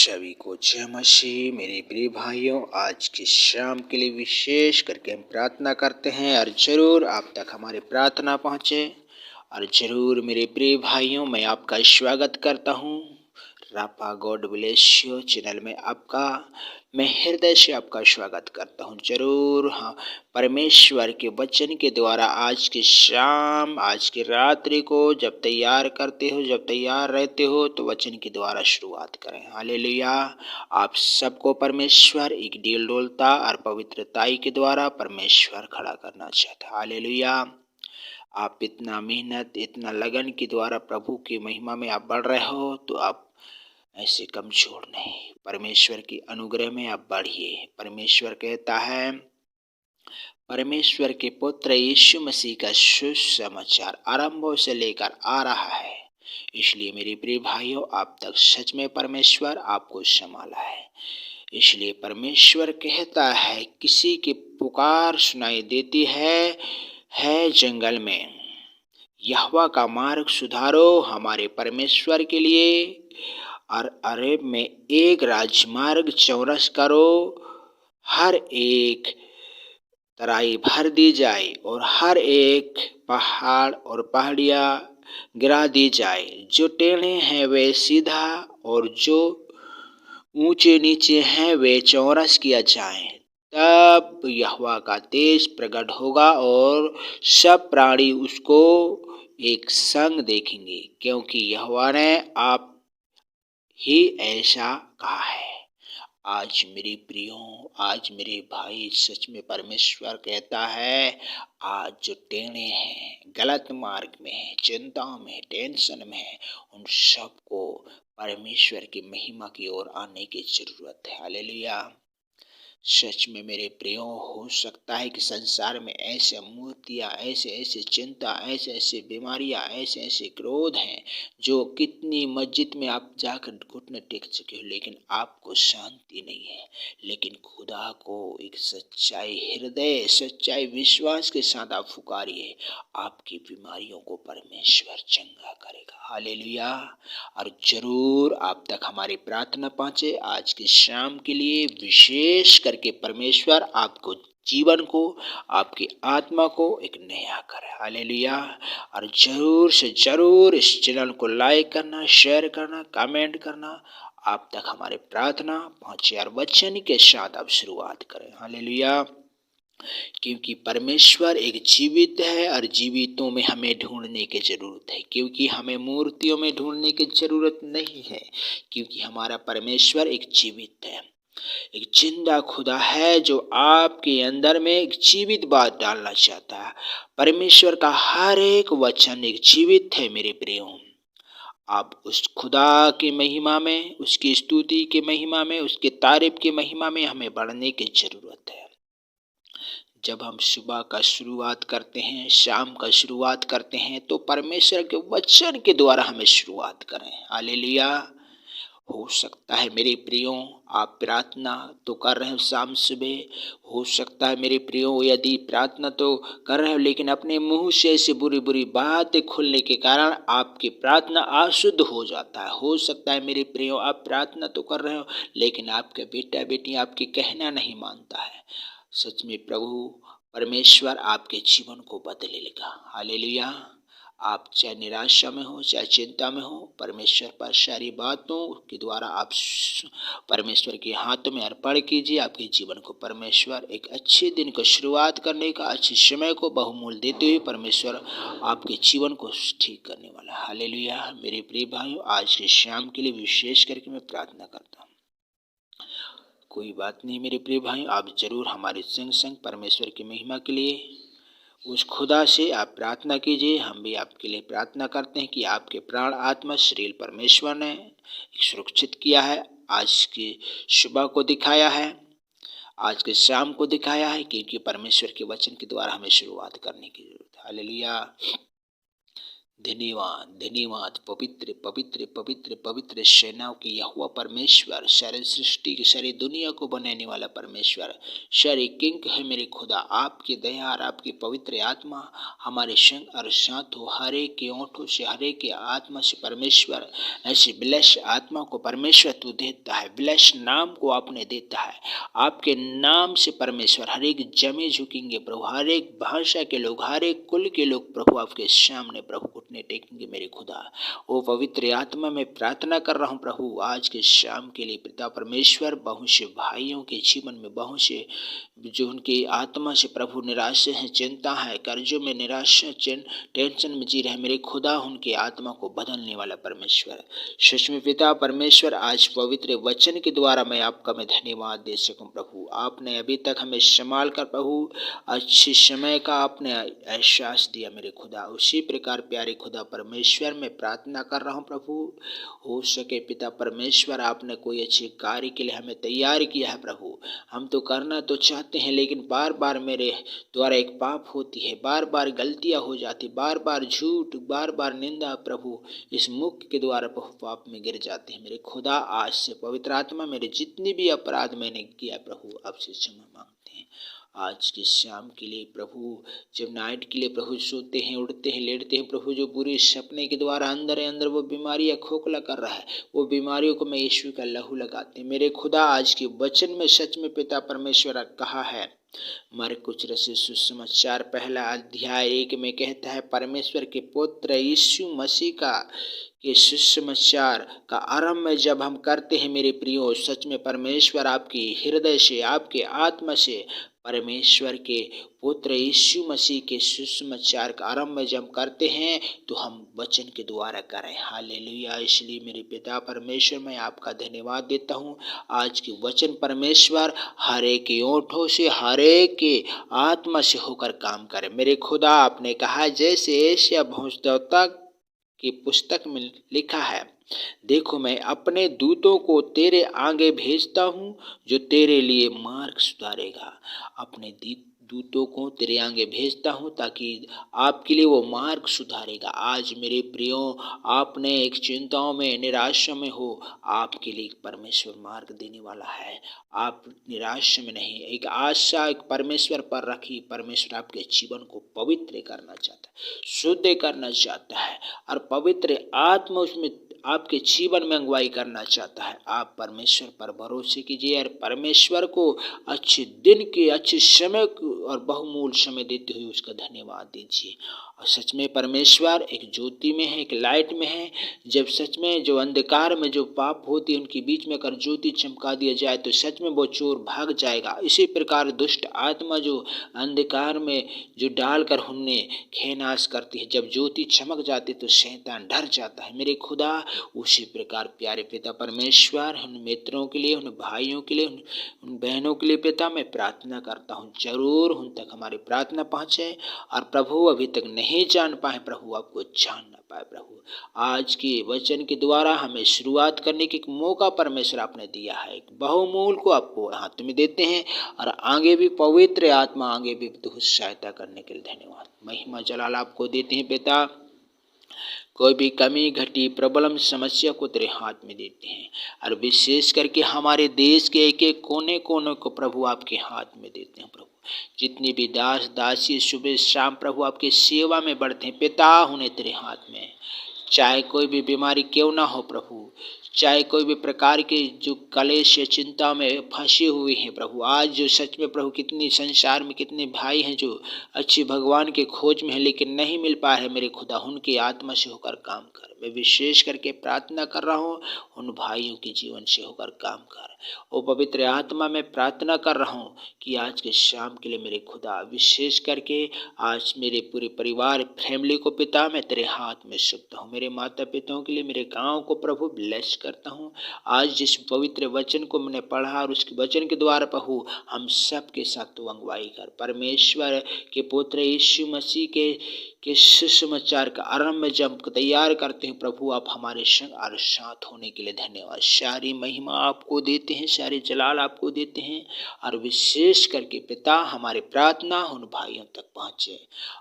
सभी को जय मसीह। मेरे प्रिय भाइयों, आज की शाम के लिए विशेष करके हम प्रार्थना करते हैं और जरूर आप तक हमारी प्रार्थना पहुँचे। और जरूर मेरे प्रिय भाइयों, मैं आपका स्वागत करता हूँ रापा गॉड ब्लेस यू चैनल में। मैं हृदय से आपका स्वागत करता हूँ। जरूर हाँ, परमेश्वर के वचन के द्वारा आज की शाम, आज की रात्रि को जब तैयार करते हो, जब तैयार रहते हो, तो वचन के द्वारा शुरुआत करें। हालेलुया। आप सबको परमेश्वर एक डील डोलता और पवित्रताई के द्वारा परमेश्वर खड़ा करना चाहता। हालेलुया। आप इतना मेहनत, इतना लगन के द्वारा प्रभु की महिमा में आप बढ़ रहे हो, तो आप ऐसे कमजोर नहीं, परमेश्वर की अनुग्रह में आप बढ़िए। परमेश्वर कहता है, परमेश्वर के पुत्र यीशु मसीह का सुसमाचार आरंभों से लेकर आ रहा है। इसलिए मेरे प्रिय भाइयों, आप तक सच में परमेश्वर आपको संभाला है। इसलिए परमेश्वर कहता है, किसी की पुकार सुनाई देती है जंगल में, यहोवा का मार्ग सुधारो हमारे परमेश्वर के लिए, और अरब में एक राजमार्ग चौरस करो। हर एक तराई भर दी जाए और हर एक पहाड़ और पहाड़ियाँ गिरा दी जाए। जो टेढ़े हैं वे सीधा, और जो ऊंचे नीचे हैं वे चौरस किया जाए। तब यहोवा का तेज प्रकट होगा और सब प्राणी उसको एक संग देखेंगे, क्योंकि यहोवा ने आप ही ऐसा कहा है। आज मेरे प्रियो, आज मेरे भाई, सच में परमेश्वर कहता है, आज जो टेढ़े हैं, गलत मार्ग में है, चिंताओं में, टेंशन में है, उन सबको परमेश्वर की महिमा की ओर आने की जरूरत है। हालेलुया। सच में मेरे प्रियो, हो सकता है कि संसार में ऐसे मूर्तियाँ, ऐसे ऐसे चिंता, ऐसे ऐसे बीमारियाँ, ऐसे ऐसे क्रोध हैं, जो कितनी मस्जिद में आप जाकर घुटने टेक चुके हो, लेकिन आपको शांति नहीं है। लेकिन खुदा को एक सच्चाई हृदय, सच्चाई विश्वास के साथ आप पुकारिए, आपकी बीमारियों को परमेश्वर चंगा करेगा। हालेलुया। और जरूर आप तक हमारी प्रार्थना पहुँचे। आज की शाम के लिए विशेष करके परमेश्वर आपको, जीवन को, आपकी आत्मा को एक नया करे। हालेलुया। और जरूर से जरूर इस चैनल को लाइक करना, शेयर करना, कमेंट करना, आप तक हमारी प्रार्थना पहुँचे और वचन के साथ आप शुरुआत करें। हालेलुया। क्योंकि परमेश्वर एक जीवित है और जीवितों में हमें ढूंढने की जरूरत है, क्योंकि हमें मूर्तियों में ढूंढने की जरूरत नहीं है, क्योंकि हमारा परमेश्वर एक जीवित है, एक जिंदा खुदा है, जो आपके अंदर में एक जीवित बात डालना चाहता है। परमेश्वर का हर एक वचन एक जीवित है। मेरे प्रियो, आप उस खुदा की महिमा में, उसकी स्तुति की महिमा में, उसके तारीफ की महिमा में हमें बढ़ने की जरूरत है। जब हम सुबह का शुरुआत करते हैं, शाम का शुरुआत करते हैं, तो परमेश्वर के वचन के द्वारा हमें शुरुआत करें। हालेलुया। हो सकता है मेरे प्रियो, आप प्रार्थना तो कर रहे हो शाम सुबह, हो सकता है मेरे प्रियो, यदि प्रार्थना तो कर रहे हो, लेकिन अपने मुंह से ऐसी बुरी बुरी बातें खुलने के कारण आपकी प्रार्थना अशुद्ध हो जाता है। हो सकता है मेरे प्रियो, आप प्रार्थना तो कर रहे हो, लेकिन आपके बेटा बेटी आपकी कहना नहीं मानता है। सच में प्रभु परमेश्वर आपके जीवन को बदलेगा। हालेलुया। आप चाहे निराशा में हो, चाहे चिंता में हो, परमेश्वर पर सारी बातों के द्वारा आप परमेश्वर के हाथों में अर्पण कीजिए। आपके जीवन को परमेश्वर एक अच्छे दिन को शुरुआत करने का, अच्छे समय को बहुमूल्य देते हुए परमेश्वर आपके जीवन को ठीक करने वाला। हालेलुया। मेरे प्रिय भाइयों, आज के शाम के लिए विशेष करके मैं प्रार्थना करता हूँ। कोई बात नहीं मेरे प्रिय भाई, आप जरूर हमारे संग संग परमेश्वर की महिमा के लिए उस खुदा से आप प्रार्थना कीजिए। हम भी आपके लिए प्रार्थना करते हैं कि आपके प्राण, आत्मा, शरीर परमेश्वर ने सुरक्षित किया है, आज की सुबह को दिखाया है, आज के शाम को दिखाया है, क्योंकि परमेश्वर के वचन के द्वारा हमें शुरुआत करने की जरूरत है। हालेलुया। धन्यवाद धन्यवाद पवित्र पवित्र पवित्र पवित्र सेनाओं की यहोवा परमेश्वर, सारे सृष्टि की सारी दुनिया को बनाने वाला परमेश्वर, सारे किंग है मेरे खुदा। आपकी दया और आपकी पवित्र आत्मा हमारे संग और साथ हो, हर एक के ओंठों से, हर एक के आत्मा से परमेश्वर। ऐसी ब्लेस आत्मा को परमेश्वर तू देता है, ब्लेस नाम को आपने देता है। आपके नाम से परमेश्वर हर एक जमे झुकेंगे प्रभु, हर एक भाषा के लोग, हर एक कुल के लोग प्रभु आपके सामने प्रभु घुटने टेकेंगे मेरे खुदा। ओ पवित्र आत्मा में प्रार्थना कर रहा हूँ प्रभु आज के शाम के लिए पिता परमेश्वर, बहुत से भाइयों के जीवन में, बहुत से जो उनकी आत्मा से प्रभु निराशा है, चिंता है, कर्जों में निराशा, टेंशन में जी रहे मेरे खुदा, उनकी आत्मा को बदलने वाला परमेश्वर। सच में पिता परमेश्वर, आज पवित्र वचन के द्वारा मैं धन्यवाद दे सकूं प्रभु। आपने अभी तक हमें संभाल कर प्रभु अच्छे समय का आपने एहसास दिया मेरे खुदा। उसी प्रकार प्यारे खुदा परमेश्वर मैं प्रार्थना कर रहा हूं प्रभु, हो सके पिता परमेश्वर आपने कोई अच्छे कार्य के लिए हमें तैयार किया है प्रभु। हम तो करना तो चाहते हैं, लेकिन बार बार मेरे द्वारा एक पाप होती है, बार बार गलतियां हो जाती, बार बार झूठ, बार बार निंदा प्रभु, इस मुख के द्वारा प्रभु पाप में गिर जाते हैं मेरे खुदा। आज से पवित्र आत्मा मेरे जितने भी अपराध मैंने किया प्रभु आपसे क्षमा मांगते हैं। आज की शाम के लिए प्रभु, जब नाइट के लिए प्रभु सोते हैं, उठते हैं, लेटते हैं प्रभु, जो बुरे सपने के द्वारा अंदर अंदर वो बीमारियां खोखला कर रहा है, वो बीमारियों को मैं यीशु का लहू लगाते हैं मेरे खुदा। आज के वचन में सच में पिता परमेश्वर कहा है, मरकुस रचित सुसमाचार पहला अध्याय 1 में कहता है, परमेश्वर के पुत्र यीशु मसीह का के सुसमाचार का आरंभ जब हम करते हैं मेरे प्रियो, सच में परमेश्वर आपकी हृदय से, आपके आत्मा से परमेश्वर के पुत्र यीशु मसीह के सुसमाचार का आरंभ जब हम करते हैं तो हम वचन के द्वारा करें। हालेलुया। इसलिए मेरे पिता परमेश्वर मैं आपका धन्यवाद देता हूँ। आज की वचन परमेश्वर हर एक के ओंठों से, हर एक के आत्मा से होकर काम करे मेरे खुदा। आपने कहा जैसे एशिया भविष्यद्वक्ता की पुस्तक में लिखा है, देखो मैं अपने दूतों को तेरे आगे भेजता हूँ जो तेरे लिए मार्ग सुधारेगा। अपने दूतों को तेरे आगे भेजता हूँ ताकि आपके लिए वो मार्ग सुधारेगा। आज मेरे प्रियो, आपने एक चिंताओं में, निराशा में हो, आपके लिए परमेश्वर मार्ग देने वाला है। आप निराशा में नहीं, एक आशा एक परमेश्वर पर रखी। परमेश्वर आपके जीवन को पवित्र करना चाहता है, शुद्ध करना चाहता है, और पवित्र आत्मा उसमें आपके जीवन में अगुवाई करना चाहता है। आप परमेश्वर पर भरोसे कीजिए और परमेश्वर को अच्छे दिन के, अच्छे समय और बहुमूल्य समय देते हुए उसका धन्यवाद दीजिए। और सच में परमेश्वर एक ज्योति में है, एक लाइट में है। जब सच में जो अंधकार में जो पाप होती है उनके बीच में अगर ज्योति चमका दिया जाए तो सच में वो चोर भाग जाएगा। इसी प्रकार दुष्ट आत्मा जो अंधकार में जो डालकर उन्हें खेनाश करती है, जब ज्योति चमक जाती तो शैतान डर जाता है मेरे खुदा। उसी प्रकार प्यारे पिता परमेश्वर, उन मित्रों के लिए, उन भाइयों के लिए, उन बहनों के लिए पिता मैं प्रार्थना करता हूँ, जरूर उन तक हमारी प्रार्थना पहुँचे। और प्रभु अभी तक नहीं जान पाए प्रभु, आपको जान ना पाए प्रभु, आज के वचन के द्वारा हमें शुरुआत करने की एक मौका परमेश्वर आपने दिया है। एक बहुमूल को आपको हाथ में देते हैं और आगे भी पवित्र आत्मा आगे भी सहायता करने के लिए धन्यवाद, महिमा जलाल आपको देते हैं पिता। कोई भी कमी घटी प्रॉब्लम समस्या को तेरे हाथ में देते हैं, और विशेष करके हमारे देश के एक एक कोने कोने को प्रभु आपके हाथ में देते हैं प्रभु। जितनी भी दास दासी सुबह शाम प्रभु आपकी सेवा में बढ़ते हैं पिता, उन्हें तेरे हाथ में, चाहे कोई भी बीमारी क्यों ना हो प्रभु, चाहे कोई भी प्रकार के जो कलेश या चिंता में फंसे हुए हैं प्रभु, आज जो सच में प्रभु कितनी संसार में कितने भाई हैं जो अच्छे भगवान के खोज में है लेकिन नहीं मिल पा रहे मेरे खुदा, उनकी आत्मा से होकर काम कर। मैं विशेष करके प्रार्थना कर रहा हूँ उन भाइयों के जीवन से होकर काम कर। ओ पवित्र आत्मा में प्रार्थना कर रहा हूँ कि आज के शाम के लिए मेरे खुदा, विशेष करके आज मेरे पूरे परिवार फैमिली को पिता मैं तेरे हाथ में सौंपता हूँ। मेरे माता पिताओं के लिए, मेरे गाँव को प्रभु ब्लेस कर करता हूँ। आज जिस पवित्र वचन को मैंने पढ़ा और उसके वचन के द्वारा प्रभु हम सब के साथ तू अगुवाई कर। परमेश्वर के पुत्र यीशु मसीह के सुसमाचार का आरंभ जब तैयार करते हैं प्रभु, आप हमारे संग और साथ होने के लिए धन्यवाद। सारी महिमा आपको देते हैं, सारे जलाल आपको देते हैं, और विशेष करके पिता हमारे प्रार्थना उन भाइयों तक पहुँचे।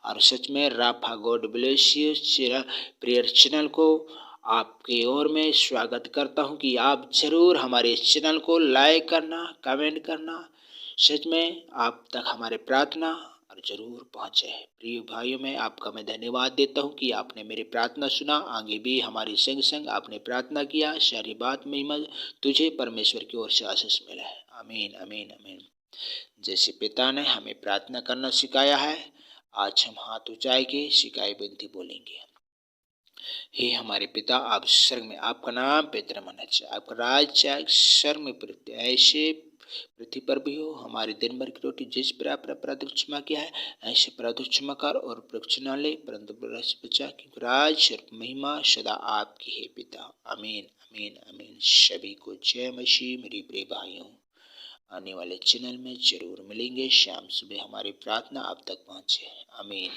और सच में राफा God bless you prayer channel को आपकी ओर में स्वागत करता हूं कि आप जरूर हमारे इस चैनल को लाइक करना, कमेंट करना। सच में आप तक हमारे प्रार्थना और जरूर पहुंचे। प्रिय भाइयों, में आपका मैं धन्यवाद देता हूं कि आपने मेरी प्रार्थना सुना। आगे भी हमारी संग संग आपने प्रार्थना किया। सारी बात महिमा तुझे परमेश्वर की ओर से आशीष मिला है। आमीन आमीन आमीन। जैसे पिता ने हमें प्रार्थना करना सिखाया है, आज हम हाथ उठाए के सिखाई विनती बोलेंगे। हे हमारे पिता, आप स्वर्ग में, आपका नाम पवित्र माना जाए, आपका राज्य स्वर्ग में पृथ्वी ऐसे पृथ्वी पर भी हो। हमारे दिन भर की रोटी जिस पर आपने अपराध क्षमा किया है, ऐसे अपराध क्षमा कर और परीक्षा न ले, परंतु बुराई से बचा, क्योंकि राज और महिमा सदा आपकी है पिता। आमीन आमीन आमीन। सभी को जय मसीह। मेरी प्रिय भाइयों, आने वाले चैनल में जरूर मिलेंगे। शाम सुबह हमारी प्रार्थना आप तक पहुँचे। आमीन।